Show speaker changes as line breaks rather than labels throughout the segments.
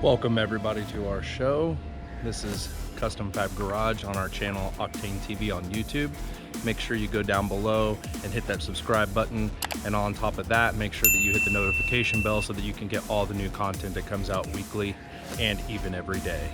Welcome everybody to our show. This is Custom Fab Garage on our channel Octane TV on YouTube. Make sure you go down below and hit that subscribe button, and on top of that make sure that you hit the notification bell so that you can get all the new content that comes out weekly and even every day.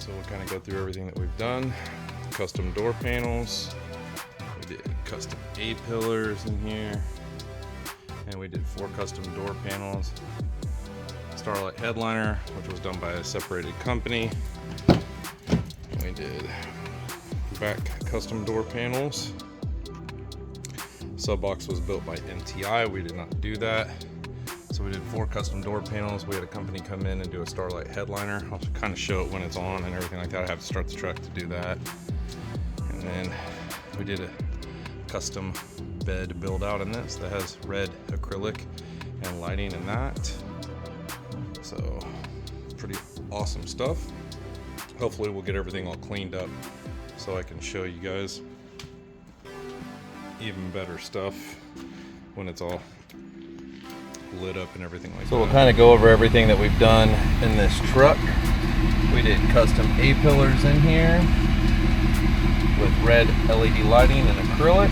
So we'll kind of go through everything that we've done. Custom door panels. We did custom A-pillars in here. And we did 4 custom door panels. Starlight headliner, which was done by a separated company. And we did back custom door panels. Sub box was built by MTI. We did not do that. So we did 4 custom door panels. We had a company come in and do a Starlight headliner. I'll kind of show it when it's on and everything like that. I have to start the truck to do that. And then we did a custom bed build out in this that has red acrylic and lighting in that. So pretty awesome stuff. Hopefully we'll get everything all cleaned up so I can show you guys even better stuff when it's all lit up and everything like that. So we'll kind of go over everything that we've done in this truck. We did custom A-pillars in here with red LED lighting and acrylic.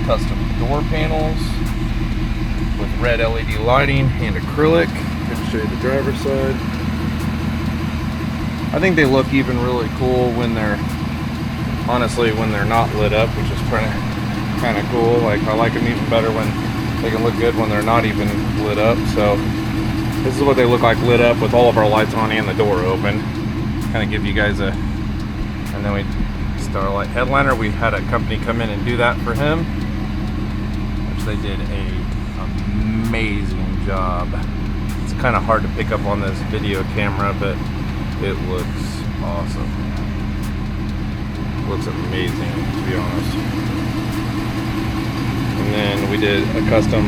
Custom door panels with red LED lighting and acrylic. I'm going to show you the driver's side. I think they look even really cool when they're, honestly, when they're not lit up, which is kind of cool. Like, I like them even better when they can look good when they're not even lit up. So this is what they look like lit up with all of our lights on and the door open. Kind of give you guys a, and then we Starlight headliner. We had a company come in and do that for him, which they did a amazing job. It's kind of hard to pick up on this video camera, but it looks awesome. It looks amazing, to be honest. And then we did a custom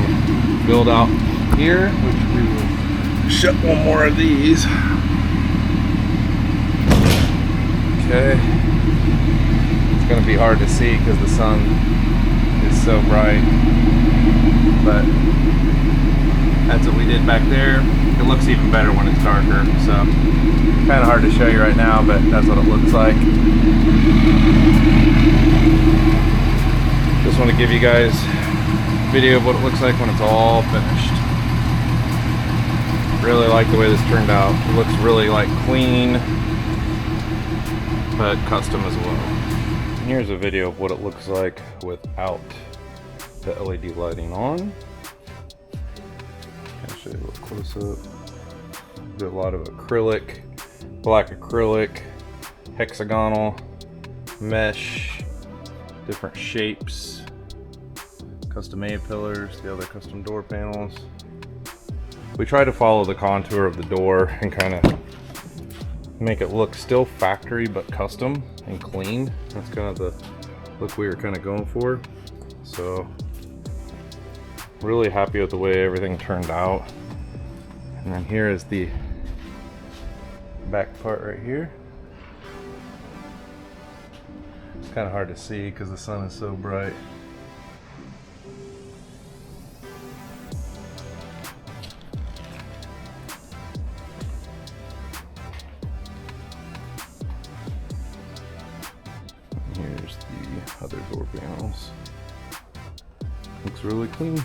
build out here, which we will shut one more of these. Okay. It's going to be hard to see because the sun is so bright, but that's what we did back there. It looks even better when it's darker, so kind of hard to show you right now, but that's what it looks like. Just want to give you guys a video of what it looks like when it's all finished. Really like the way this turned out. It looks really like clean, but custom as well. And here's a video of what it looks like without the LED lighting on. I'll show you a little close up. Did a lot of acrylic, black acrylic, hexagonal, mesh, different shapes, custom A-pillars, the other custom door panels. We try to follow the contour of the door and kind of make it look still factory but custom and clean. That's kind of the look we were kind of going for. So really happy with the way everything turned out. And then here is the back part right here. It's kind of hard to see because the sun is so bright. And here's the other door panels. Looks really clean.